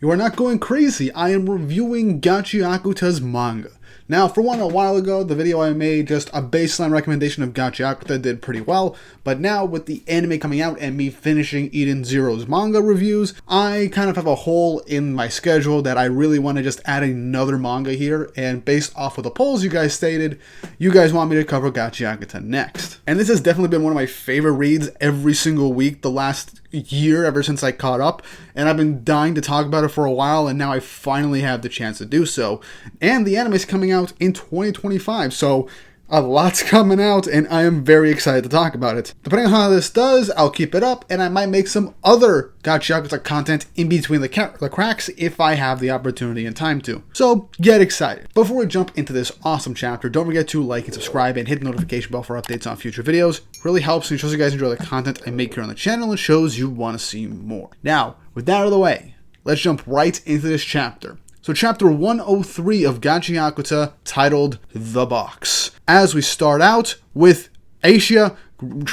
You are not going crazy. I am reviewing Gachiakuta's manga. Now, for one, a while ago, the video I made, just a baseline recommendation of Gachiakuta, did pretty well, but now with the anime coming out and me finishing Eden Zero's manga reviews, I kind of have a hole in my schedule that I really want to just add another manga here, and based off of the polls you guys stated, you guys want me to cover Gachiakuta next. And this has definitely been one of my favorite reads every single week the last year, ever since I caught up, and I've been dying to talk about it for a while, and now I finally have the chance to do so. And the anime is coming out in 2025, so a lot's coming out, and I am very excited to talk about it. Depending on how this does, I'll keep it up, and I might make some other Gachiakuta content in between the cracks if I have the opportunity and time to. So, get excited. Before we jump into this awesome chapter, don't forget to like and subscribe and hit the notification bell for updates on future videos. It really helps and shows you guys enjoy the content I make here on the channel and shows you want to see more. Now, with that out of the way, let's jump right into this chapter. So chapter 103 of Gachiakuta, titled The Box. As we start out with Aisha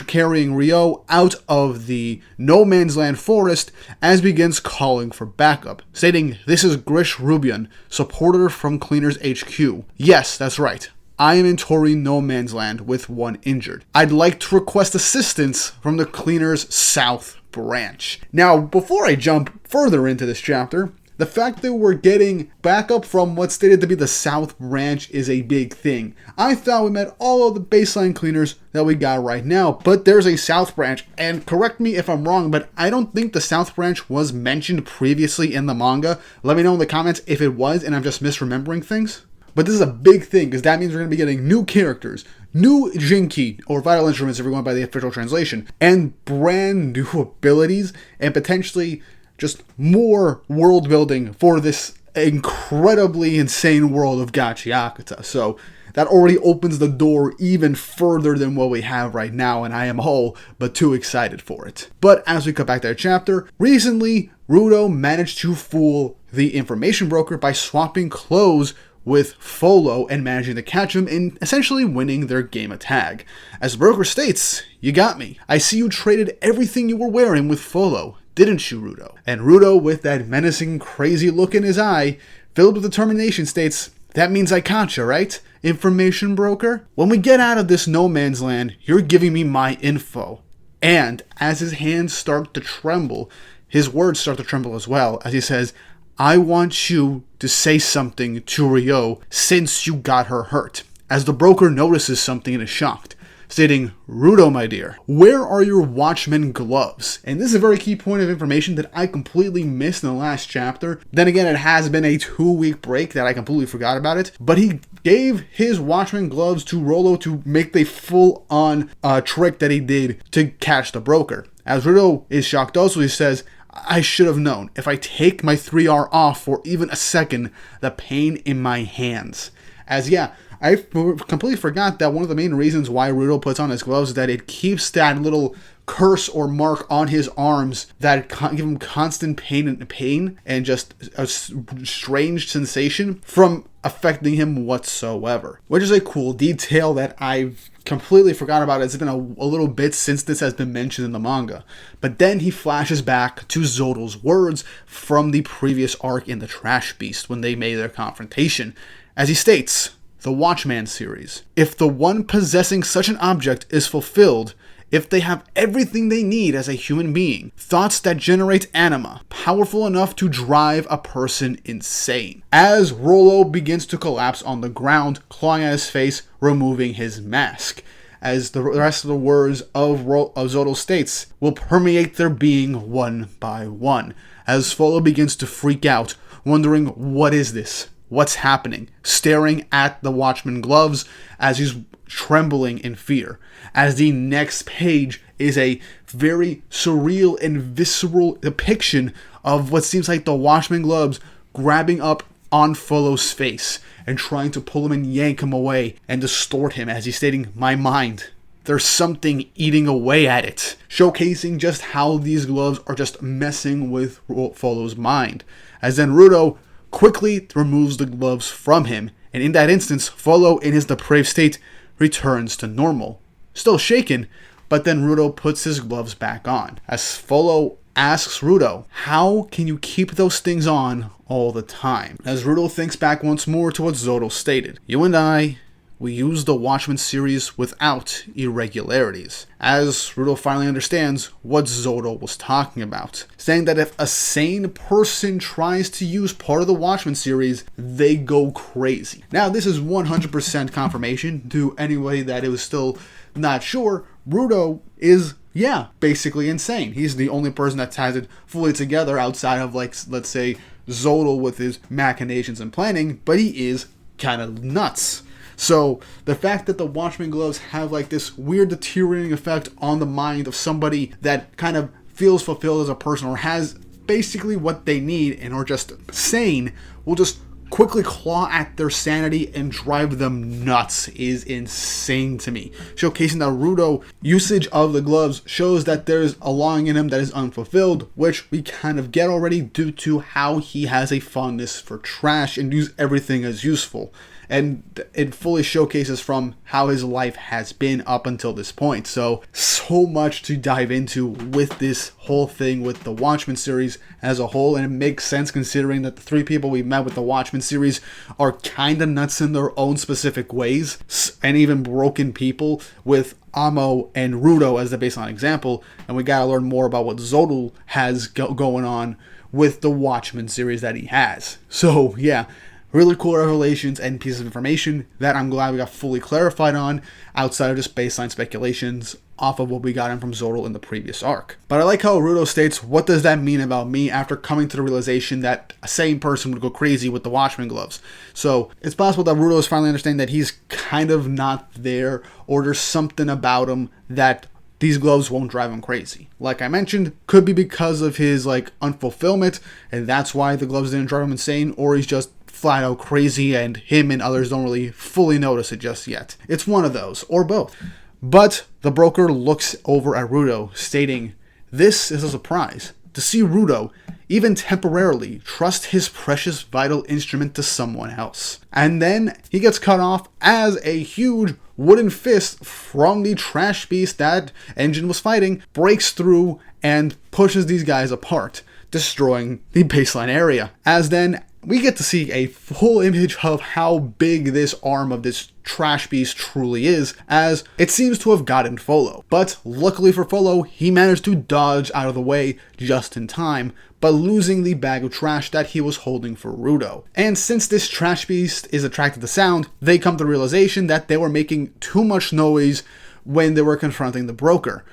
carrying Ryo out of the no man's land forest as begins calling for backup, stating, "This is Grish Rubian, supporter from Cleaners HQ. Yes, that's right. I am in Tori no man's land with one injured. I'd like to request assistance from the Cleaners South branch." Now, before I jump further into this chapter, the fact that we're getting backup from what's stated to be the South Branch is a big thing. I thought we met all of the baseline cleaners that we got right now, but there's a South Branch, and correct me if I'm wrong, but I don't think the South Branch was mentioned previously in the manga. Let me know in the comments if it was and I'm just misremembering things. But this is a big thing, because that means we're going to be getting new characters, new Jinki, or vital instruments if we're going by the official translation, and brand new abilities, and potentially just more world building for this incredibly insane world of Gachiakuta. So that already opens the door even further than what we have right now, and I am all but too excited for it. But as we cut back to our chapter, recently Rudo managed to fool the information broker by swapping clothes with Folo and managing to catch him and essentially winning their game of tag. As the broker states, "You got me. I see you traded everything you were wearing with Folo, didn't you, Rudo?" And Rudo, with that menacing, crazy look in his eye, filled with determination, states, "That means I caught you, right, information broker? When we get out of this no man's land, you're giving me my info." And as his hands start to tremble, his words start to tremble as well, as he says, "I want you to say something to Ryo since you got her hurt." As the broker notices something and is shocked, stating, "Rudo, my dear, where are your Watchman gloves?" And this is a very key point of information that I completely missed in the last chapter. Then again, it has been a 2-week break that I completely forgot about it. But he gave his Watchman gloves to Rollo to make the full-on trick that he did to catch the broker. As Rudo is shocked also, he says, "I should have known. If I take my 3R off for even a second, the pain in my hands." As yeah, I completely forgot that one of the main reasons why Rudo puts on his gloves is that it keeps that little curse or mark on his arms that give him constant pain and just a strange sensation from affecting him whatsoever. Which is a cool detail that I've completely forgot about. It's been a little bit since this has been mentioned in the manga. But then he flashes back to Zodyl's words from the previous arc in the Trash Beast when they made their confrontation. As he states, the Watchman series. "If the one possessing such an object is fulfilled, if they have everything they need as a human being, thoughts that generate anima, powerful enough to drive a person insane." As Rollo begins to collapse on the ground, clawing at his face, removing his mask. As the rest of the words of Zodyl states, "will permeate their being one by one." As Folo begins to freak out, wondering, what is this? What's happening? Staring at the Watchman gloves as he's trembling in fear. As the next page is a very surreal and visceral depiction of what seems like the Watchman gloves grabbing up on Folo's face and trying to pull him and yank him away and distort him as he's stating, "My mind. There's something eating away at it." Showcasing just how these gloves are just messing with Folo's mind. As then Rudo quickly removes the gloves from him, and in that instance, Folo, in his depraved state, returns to normal. Still shaken, but then Rudo puts his gloves back on. As Folo asks Rudo, how can you keep those things on all the time? As Rudo thinks back once more to what Zodyl stated. You and I, we use the Watchman series without irregularities. As Rudo finally understands what Zodyl was talking about, saying that if a sane person tries to use part of the Watchman series, they go crazy. Now, this is 100% confirmation to anybody that it was still not sure. Rudo is, yeah, basically insane. He's the only person that ties it fully together outside of, like, let's say, Zodyl with his machinations and planning, but he is kind of nuts. So the fact that the Watchman gloves have like this weird deteriorating effect on the mind of somebody that kind of feels fulfilled as a person or has basically what they need and are just sane will just quickly claw at their sanity and drive them nuts is insane to me. Showcasing that Rudo usage of the gloves shows that there's a longing in him that is unfulfilled, which we kind of get already due to how he has a fondness for trash and views everything as useful. And it fully showcases from how his life has been up until this point. So much to dive into with this whole thing with the Watchmen series as a whole. And it makes sense considering that the three people we met with the Watchmen series are kind of nuts in their own specific ways. And even broken people with Amo and Rudo as the baseline example. And we gotta learn more about what Zodyl has going on with the Watchmen series that he has. So yeah. Really cool revelations and pieces of information that I'm glad we got fully clarified on outside of just baseline speculations off of what we got in from Zodyl in the previous arc. But I like how Rudo states, what does that mean about me after coming to the realization that a sane person would go crazy with the Watchman gloves? So it's possible that Rudo is finally understanding that he's kind of not there, or there's something about him that these gloves won't drive him crazy. Like I mentioned, could be because of his like unfulfillment, and that's why the gloves didn't drive him insane, or he's just flat out crazy and him and others don't really fully notice it just yet. It's one of those, or both. But the broker looks over at Rudo, stating, this is a surprise. To see Rudo, even temporarily, trust his precious vital instrument to someone else. And then he gets cut off as a huge wooden fist from the trash beast that Enjin was fighting breaks through and pushes these guys apart, destroying the baseline area. As then we get to see a full image of how big this arm of this trash beast truly is, as it seems to have gotten Folo. But luckily for Folo, he managed to dodge out of the way just in time, but losing the bag of trash that he was holding for Rudo. And since this trash beast is attracted to sound, they come to the realization that they were making too much noise when they were confronting the broker.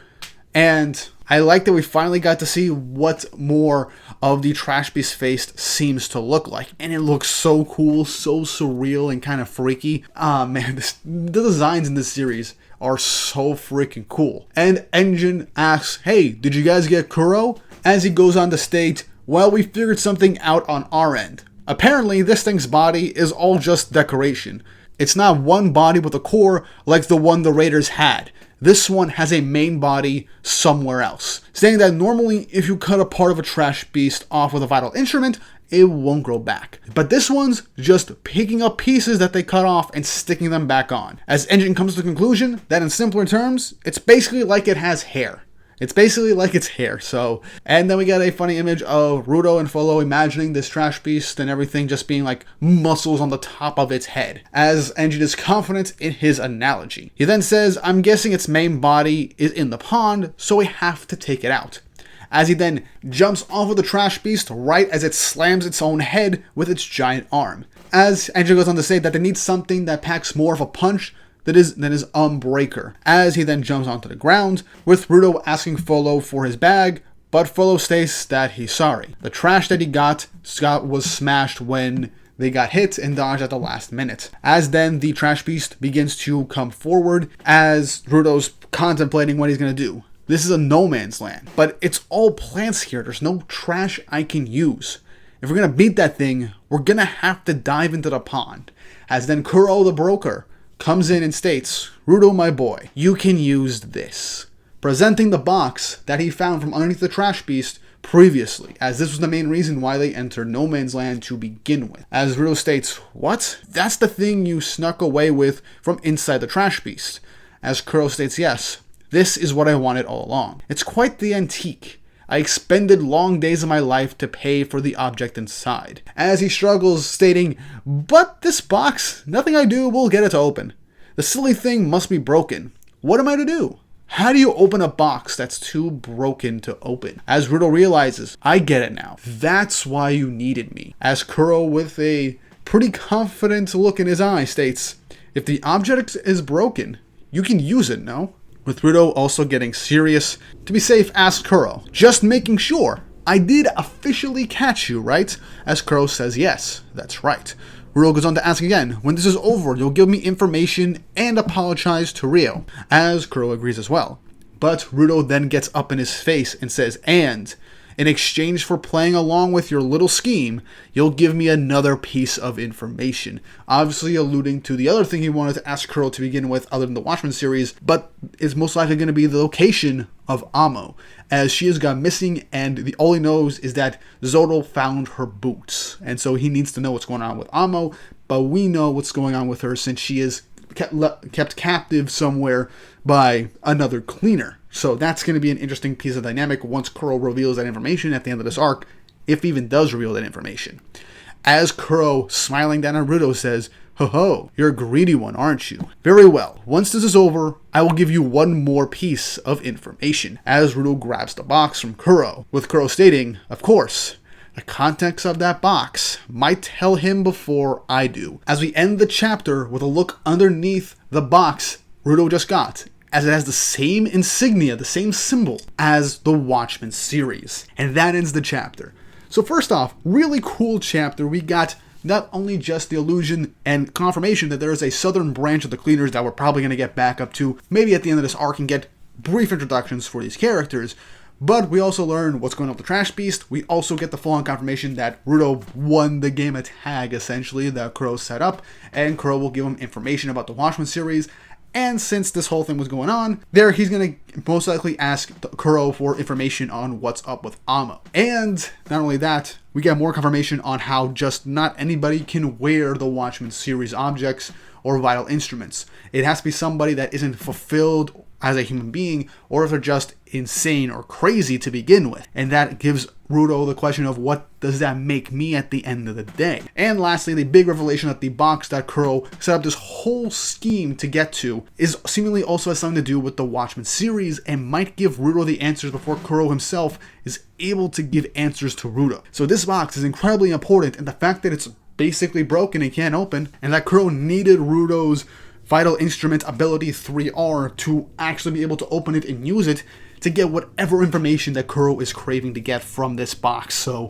And I like that we finally got to see what more of the trash beast face seems to look like. And it looks so cool, so surreal and kind of freaky. Man, the designs in this series are so freaking cool. And Enjin asks, hey, did you guys get Kuro? As he goes on to state, well, we figured something out on our end. Apparently, this thing's body is all just decoration. It's not one body with a core like the one the Raiders had. This one has a main body somewhere else, saying that normally if you cut a part of a trash beast off with a vital instrument, it won't grow back. But this one's just picking up pieces that they cut off and sticking them back on. As Enjin comes to the conclusion that in simpler terms, it's basically like it has hair. It's basically like it's hair, so. And then we get a funny image of Rudo and Folo imagining this trash beast and everything just being like muscles on the top of its head, as Enjin is confident in his analogy. He then says, I'm guessing its main body is in the pond, so we have to take it out. As he then jumps off of the trash beast right as it slams its own head with its giant arm. As Enjin goes on to say that they need something that packs more of a punch than his Unbreaker, as he then jumps onto the ground, with Rudo asking Folo for his bag, but Folo states that he's sorry. The trash that he got was smashed when they got hit and dodged at the last minute. As then the trash beast begins to come forward, as Rudo's contemplating what he's going to do. This is a no man's land, but it's all plants here. There's no trash I can use. If we're going to beat that thing, we're going to have to dive into the pond. As then Kuro the broker comes in and states, Rudo, my boy, you can use this. Presenting the box that he found from underneath the trash beast previously, as this was the main reason why they entered no man's land to begin with. As Rudo states, what? That's the thing you snuck away with from inside the trash beast. As Kuro states, yes, this is what I wanted all along. It's quite the antique. I expended long days of my life to pay for the object inside. As he struggles, stating, "But this box, nothing I do will get it to open. The silly thing must be broken. What am I to do? How do you open a box that's too broken to open?" As Rudo realizes, "I get it now. That's why you needed me." As Kuro, with a pretty confident look in his eye, states, "If the object is broken, you can use it, no?" With Rudo also getting serious, to be safe, asks Kuro, "Just making sure. I did officially catch you, right?" As Kuro says, "Yes, that's right." Rudo goes on to ask again, "When this is over, you'll give me information and apologize to Rio." As Kuro agrees as well. But Rudo then gets up in his face and says, "And in exchange for playing along with your little scheme, you'll give me another piece of information." Obviously alluding to the other thing he wanted to ask Kuro to begin with other than the Watchman series, but is most likely going to be the location of Amo, as she has gone missing and all he knows is that Zodyl found her boots. And so he needs to know what's going on with Amo, but we know what's going on with her since she is kept captive somewhere by another cleaner. So that's going to be an interesting piece of dynamic once Kuro reveals that information at the end of this arc, if he even does reveal that information. As Kuro, smiling down on Rudo, says, "Ho ho, you're a greedy one, aren't you? Very well, once this is over, I will give you one more piece of information." As Rudo grabs the box from Kuro, with Kuro stating, "Of course, the contents of that box might tell him before I do." As we end the chapter with a look underneath the box Rudo just got, as it has the same insignia, the same symbol as the Watchman series. And that ends the chapter. So first off, really cool chapter. We got not only just the illusion and confirmation that there is a southern branch of the Cleaners that we're probably going to get back up to, maybe at the end of this arc, and get brief introductions for these characters, but we also learn what's going on with the Trash Beast. We also get the full-on confirmation that Rudo won the game of tag, essentially, that Kuro set up, and Kuro will give him information about the Watchman series. And since this whole thing was going on, he's going to most likely ask Kuro for information on what's up with Amo. And not only that, we get more confirmation on how just not anybody can wear the Watchman series objects or vital instruments. It has to be somebody that isn't fulfilled as a human being, or if they're just insane or crazy to begin with. And that gives Rudo the question of, what does that make me at the end of the day? And lastly, the big revelation that the box that Kuro set up this whole scheme to get to is seemingly also has something to do with the Watchmen series, and might give Rudo the answers before Kuro himself is able to give answers to Rudo. So this box is incredibly important, and the fact that it's basically broken and can't open, and that Kuro needed Rudo's Vital Instrument Ability 3R to actually be able to open it and use it to get whatever information that Kuro is craving to get from this box. So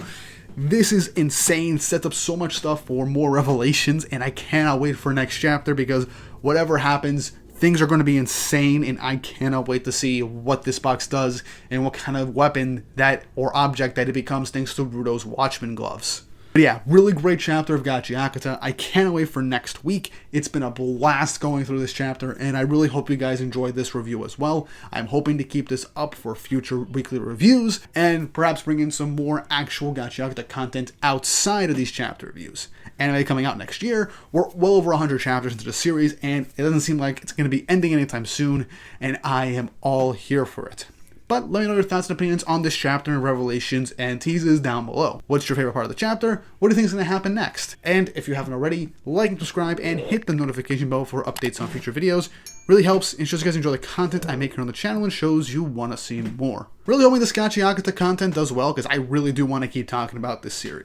this is insane, sets up so much stuff for more revelations, and I cannot wait for next chapter, because whatever happens, things are going to be insane, and I cannot wait to see what this box does and what kind of weapon that or object that it becomes thanks to Rudo's Watchman gloves. But yeah, really great chapter of Gachiakuta. I can't wait for next week. It's been a blast going through this chapter, and I really hope you guys enjoyed this review as well. I'm hoping to keep this up for future weekly reviews, and perhaps bring in some more actual Gachiakuta content outside of these chapter reviews. Anime coming out next year. We're well over 100 chapters into the series, and it doesn't seem like it's going to be ending anytime soon, and I am all here for it. But let me know your thoughts and opinions on this chapter and revelations and teases down below. What's your favorite part of the chapter? What do you think is going to happen next? And if you haven't already, like and subscribe and hit the notification bell for updates on future videos. Really helps, and shows you guys enjoy the content I make here on the channel and shows you want to see more. Really hoping this Gachiakuta content does well, because I really do want to keep talking about this series.